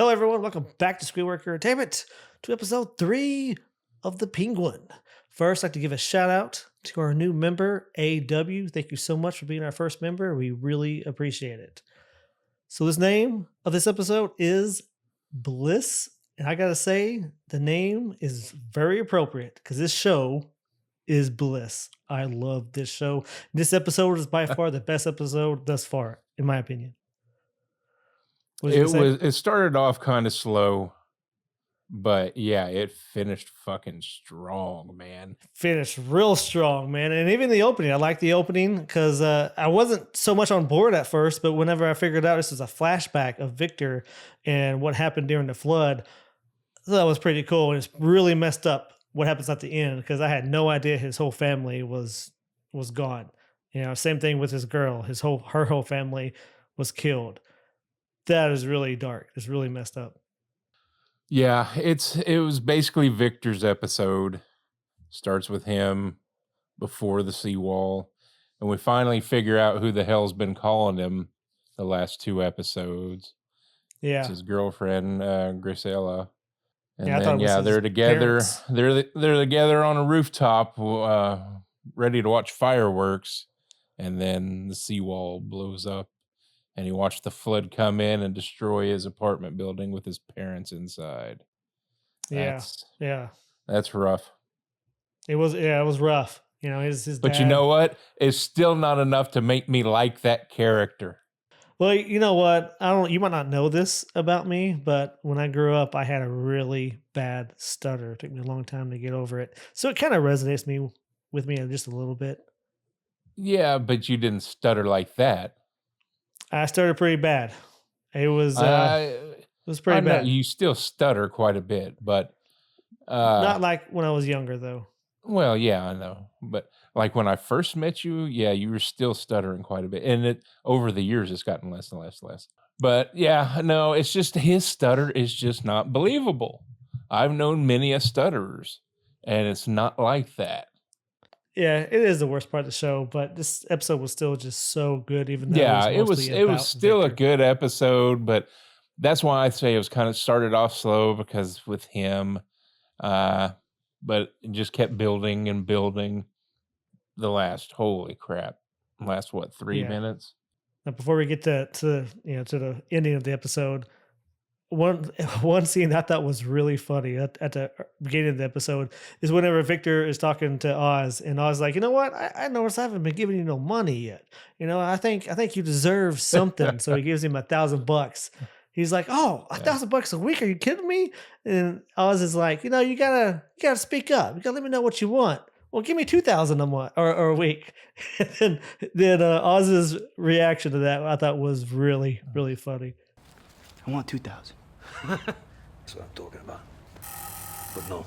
Hello, everyone. Welcome back to Screenworker Entertainment to episode 3 of The Penguin. First, I'd like to give a shout out to our new member, AW. Thank you so much for being our first member. We really appreciate it. So, this name of this episode is Bliss. And I got to say, the name is very appropriate because this show is Bliss. I love this show. This episode is by far the best episode thus far, in my opinion. What was you It gonna say? was it started off kinda slow, but yeah, it finished fucking strong, man. Finished real strong, man. And even the opening, I like the opening because I wasn't so much on board at first, but whenever I figured out this was a flashback of Victor and what happened during the flood, that was pretty cool. And it's really messed up what happens at the end because I had no idea his whole family was gone. You know, same thing with his girl. Her whole family was killed. That is really dark. It's really messed up. Yeah, it was basically Victor's episode. Starts with him before the seawall, and we finally figure out who the hell's been calling him the last 2 episodes. It's Yeah. his girlfriend, Grisella. Yeah, And I thought then, it was yeah, his they're together. parents. They're together on a rooftop, ready to watch fireworks, and then the seawall blows up, and he watched the flood come in and destroy his apartment building with his parents inside. Yeah. That's Yeah. that's rough. It was rough. You know, his But you dad. know what? It's still not enough to make me like that character. Well, you know what? I don't. You might not know this about me, but when I grew up, I had a really bad stutter. It took me a long time to get over it, so it kind of resonates with me just a little bit. Yeah, but you didn't stutter like that. I stuttered pretty bad. I It was I pretty know bad. you still stutter quite a bit, but uh Not like when I was younger, though. well, yeah, I know. But like when I first met you, yeah, you were still stuttering quite a bit. And it over the years it's gotten less and less and less. But yeah, no, it's just his stutter is just not believable. I've known many a stutterers, and it's not like that. Yeah, it is the worst part of the show, but this episode was still just so good, even though it was Yeah, mostly it was about still a Victor. good episode, but that's why I say it was kind of started off slow because with him, uh, but it just kept building and building. The last holy crap, last what, 3 Yeah. minutes? Now, before we get to the ending of the episode, one one scene I thought was really funny at the beginning of the episode is whenever Victor is talking to Oz, and Oz is like, you know what? I noticed I haven't been giving you no money yet. You know, I think you deserve something. So he gives him $1,000. He's like, oh, a Yeah, thousand bucks a week? Are you kidding me? And Oz is like, you know, you gotta speak up. You gotta let me know what you want. Well, give me 2,000 a month or a week. And then Oz's reaction to that I thought was really, really funny. I want 2,000. That's what I'm talking about. But no.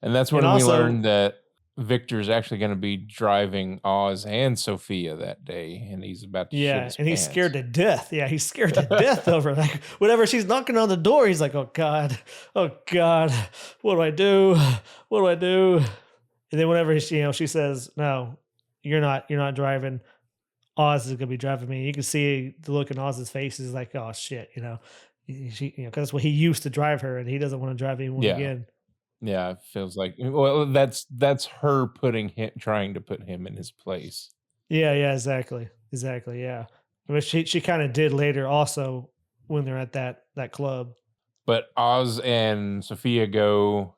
and that's And when we also, learned that Victor's actually gonna be driving Oz and Sophia that day, and he's about to shit yeah, his and he's scared pants. to death. Yeah, he's scared to death over like whenever she's knocking on the door, he's like, oh God, what do I do? What do I do? And then whenever she says, no, you're not driving. Oz is gonna be driving me. You can see the look in Oz's face is like, oh shit, because that's what he used to drive her, and he doesn't want to drive anyone Yeah, again. yeah, it feels like well, that's her putting him trying to put him in his place. Yeah, yeah, exactly, yeah. But she kind of did later also when they're at that club. But Oz and Sophia go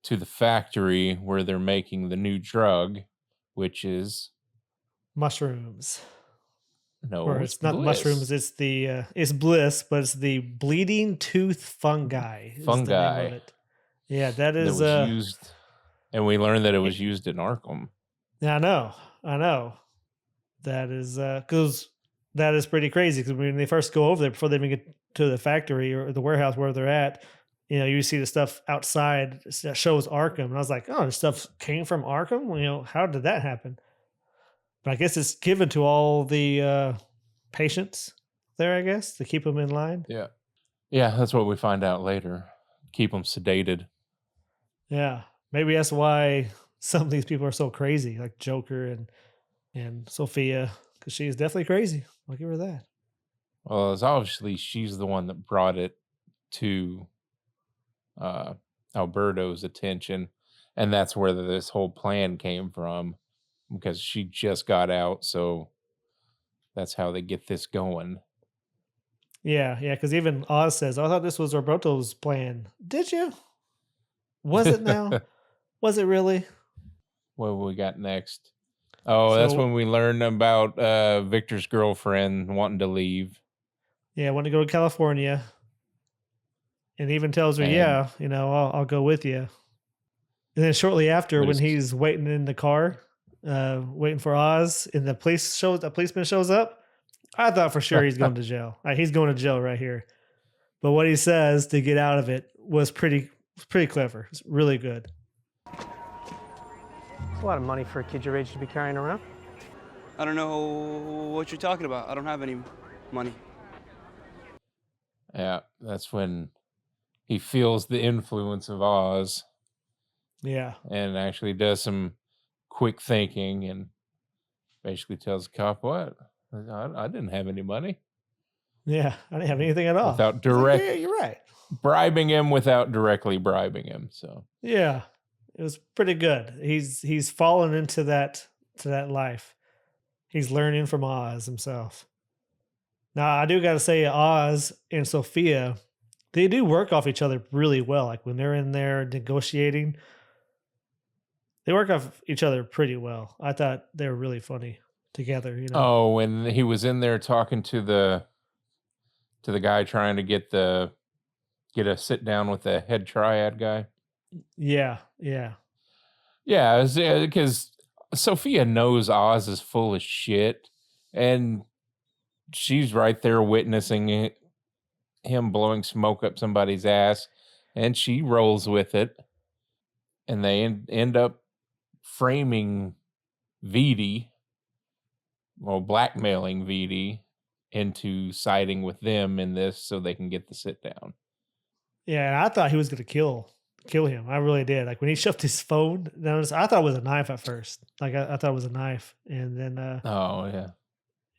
to the factory where they're making the new drug, which is Mushrooms. Or no, it's it's not the mushrooms, bliss. it's bliss, but it's the bleeding tooth fungi is the name of Fungi it. Yeah, that that is was used, and we learned that it eh, was used in Arkham. yeah, I know. I know. That is cuz that is pretty crazy cuz when they first go over there before they even get to the factory or the warehouse where they're at, you see the stuff outside that shows Arkham and I was like, "Oh, this stuff came from Arkham?" How did that happen? But I guess it's given to all the patients there, I guess, to keep them in line. Yeah. Yeah, that's what we find out later. Keep them sedated. Yeah, maybe that's why some of these people are so crazy, like Joker and Sophia, because she is definitely crazy. I'll give her that. Well, it's obviously she's the one that brought it to Alberto's attention, and that's where this whole plan came from, because she just got out, so that's how they get this going. Yeah, yeah, because even Oz says, "I thought this was Roberto's plan." Did you? Was it now? Was it really? What we got next? Oh, that's So when we learn about Victor's girlfriend wanting to leave. yeah, I want to go to California, and even tells her, And "Yeah, I'll go with you." And then shortly after, but when it's he's waiting in the car, waiting for Oz, and the policeman shows up, I thought for sure he's going to jail. He's going to jail right here. But what he says to get out of it was pretty clever. It's really good. It's a lot of money for a kid your age to be carrying around. I don't know what you're talking about. I don't have any money. yeah, that's when he feels the influence of Oz Yeah, and actually does some quick thinking and basically tells the cop, "What? I didn't have any money," yeah. I didn't have anything at all. without He's like, direct yeah, you're right. bribing him without directly bribing him. So Yeah, it was pretty good. He's fallen into that life. He's learning from Oz himself. Now I do got to say, Oz and Sophia, they do work off each other really well. Like when they're in there negotiating, they work off each other pretty well. I thought they were really funny together. oh, when he was in there talking to the guy trying to get a sit down with the head triad guy. Yeah, yeah, Yeah, because Sophia knows Oz is full of shit, and she's right there witnessing him blowing smoke up somebody's ass, and she rolls with it, and they end up framing Vidi, well, blackmailing Vidi into siding with them in this so they can get the sit down. yeah. And I thought he was gonna kill him. I really did. Like when he shoved his phone down, I thought it was a knife at first. Like I thought it was a knife, and then Oh yeah,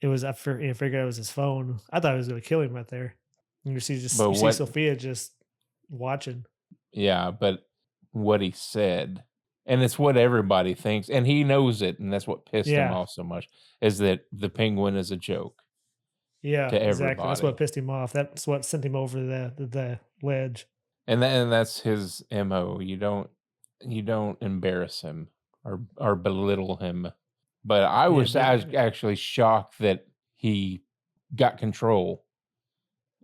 it was. I figured it was his phone. I thought he was gonna kill him right there. And but you see what? Sophia just watching. Yeah, but what he said, and it's what everybody thinks, and he knows it, and that's what pissed him Yeah, off so much, is that the penguin is a joke yeah, to exactly. That's what everybody. pissed him off. That's what sent him over the ledge. And that's his MO. You don't embarrass him or belittle him. But I Yeah, was actually shocked that he got control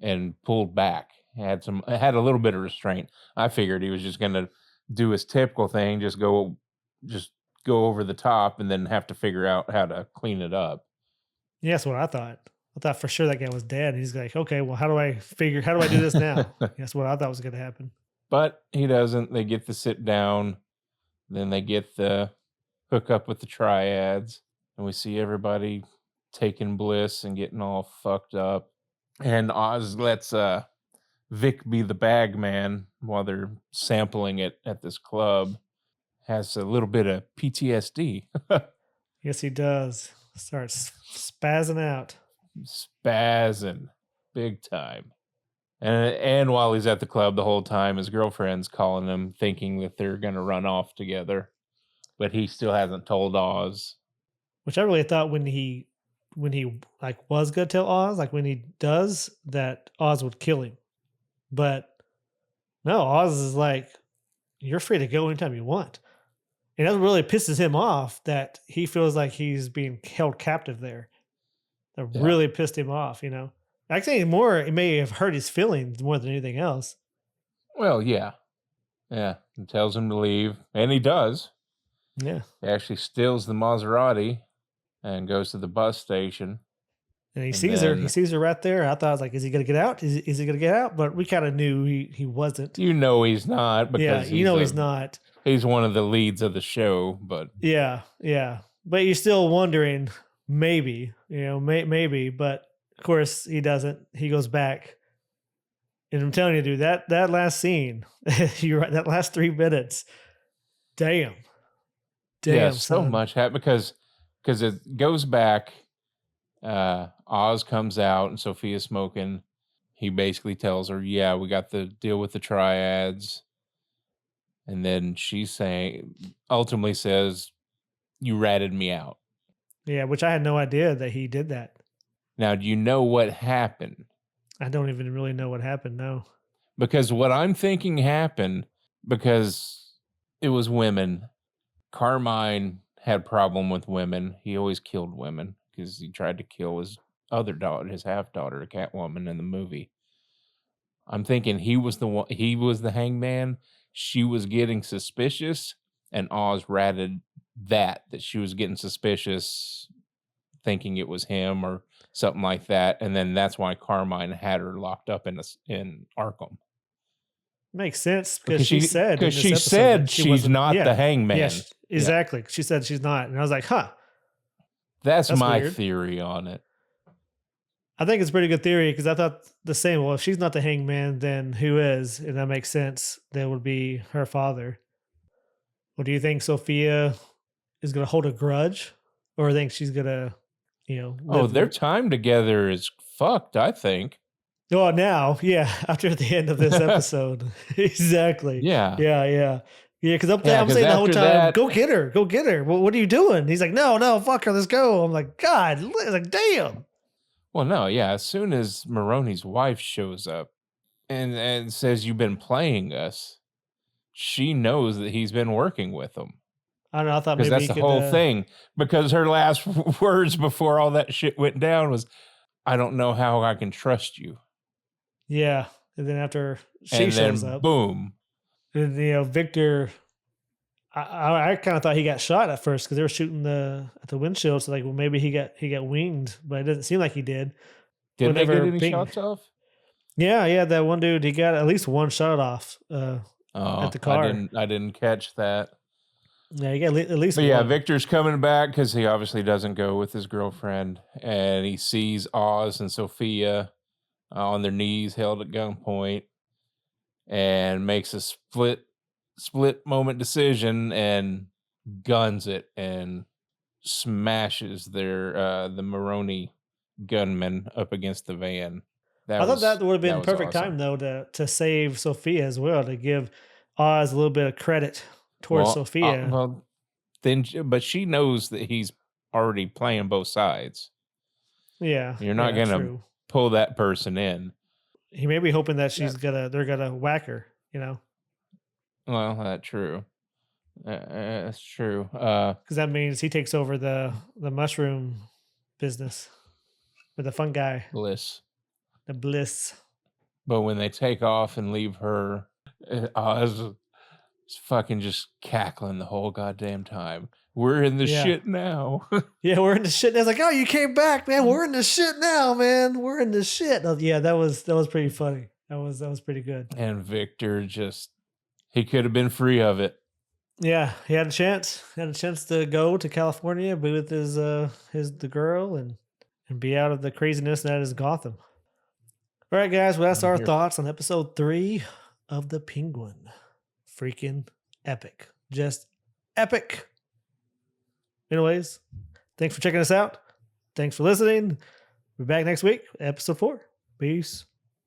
and pulled back. Had a little bit of restraint. I figured he was just gonna do his typical thing, just go over the top and then have to figure out how to clean it up. yeah, that's what I thought. I thought for sure that guy was dead. He's like, okay, well, how do I do this now? That's what I thought was going to happen. But he doesn't. They get the sit down, then they get the hook up with the triads, and we see everybody taking bliss and getting all fucked up. And Oz lets Vic be the bag man while they're sampling it at this club. Has a little bit of PTSD. Yes, he does. Starts spazzing out. Spazzing big time. And while he's at the club the whole time, his girlfriend's calling him, thinking that they're gonna run off together, but he still hasn't told Oz. Which I really thought when he like was gonna tell Oz, like when he does that, Oz would kill him. But no, Oz is like, you're free to go anytime you want. And that really pisses him off that he feels like he's being held captive there. That Yeah. really pissed him off, I think more it may have hurt his feelings more than anything else. Well, yeah. Yeah. And tells him to leave. And he does. Yeah. He actually steals the Maserati and goes to the bus station. And he And sees her. He then sees her right there. I thought I was like, is he gonna get out? Is he gonna get out? But we kind of knew he wasn't. he's not, Yeah, because he's not. he's one of the leads of the show, but Yeah, yeah. But you're still wondering, maybe, maybe. But of course, he doesn't. He goes back. And I'm telling you, dude, that last scene, you're right, that last 3 minutes, damn. yeah, Damn, so son. much because it goes back. Oz comes out and Sophia's smoking. he basically tells her, "Yeah, we got the deal with the triads." And then ultimately says, "You ratted me out." Yeah, which I had no idea that he did that. Now, do you know what happened? I don't even really know what happened. No. Because what I'm thinking happened, because it was women. Carmine had problem with women. He always killed women because he tried to kill his other daughter, his half daughter, Catwoman, in the movie. I'm thinking he was the one. He was the hangman. She was getting suspicious, and Oz ratted that she was getting suspicious, thinking it was him or something like that, and then that's why Carmine had her locked up in Arkham. Makes sense because Because she said in because this she episode said that she she's wasn't. not Yeah, the hangman. yeah, Yeah. exactly. She said she's not, and I was like, huh. That's That's my weird. theory on it. I think it's a pretty good theory because I thought the same. Well, if she's not the hangman, then who is? And that makes sense. That would be her father. Well, do you think Sophia is going to hold a grudge, or think she's going to, Oh, live their with? time together is fucked, I think. Oh, now, yeah, after the end of this episode, exactly. Yeah. Yeah. Because I'm Yeah, because saying the whole after time, that, go get her, go get her. Well, what are you doing? He's like, no, fuck her, let's go. I'm like, God, like, damn. well, no, yeah, as soon as Maroni's wife shows up and says, "You've been playing us," she knows that he's been working with them. I don't know. I thought Because maybe that's he the could. whole thing. Because her last words before all that shit went down was, "I don't know how I can trust you." Yeah. And then after she And shows then up, boom. and, Victor, I kind of thought he got shot at first because they were shooting at the windshield. So like, well, maybe he got winged, but it doesn't seem like he did. Didn't they get Whenever any Ping, shots off? yeah, that one dude, he got at least one shot off at Oh, the car. I didn't catch that. Yeah, he got at least But yeah, one. Victor's coming back because he obviously doesn't go with his girlfriend, and he sees Oz and Sophia on their knees, held at gunpoint, and makes a split moment decision and guns it and smashes the Maroni gunman up against the van. I thought that would have That been was perfect time awesome. though to save Sophia as well, to give Oz a little bit of credit towards Sophia. But she knows that he's already playing both sides. You're not Yeah, gonna true. pull that person in. He may be hoping that Yeah. they're gonna whack her, Well, that's true. That's true. because that means he takes over the mushroom business with the fungi, Bliss. the bliss. But when they take off and leave her, Oz is fucking just cackling the whole goddamn time. We're in the Yeah. shit now. Yeah, we're in the shit. And it's like, oh, you came back, man. We're in the shit now, man. We're in the shit. Oh, yeah, that was pretty funny. That was pretty good. And Victor he could have been free of it. Yeah, he had a chance. He had a chance to go to California, be with the girl, and be out of the craziness that is Gotham. All right, guys. Well, that's I'm our here. thoughts on episode 3 of The Penguin. Freaking epic. Just epic. Anyways, thanks for checking us out. Thanks for listening. We'll be back next week, episode 4. Peace.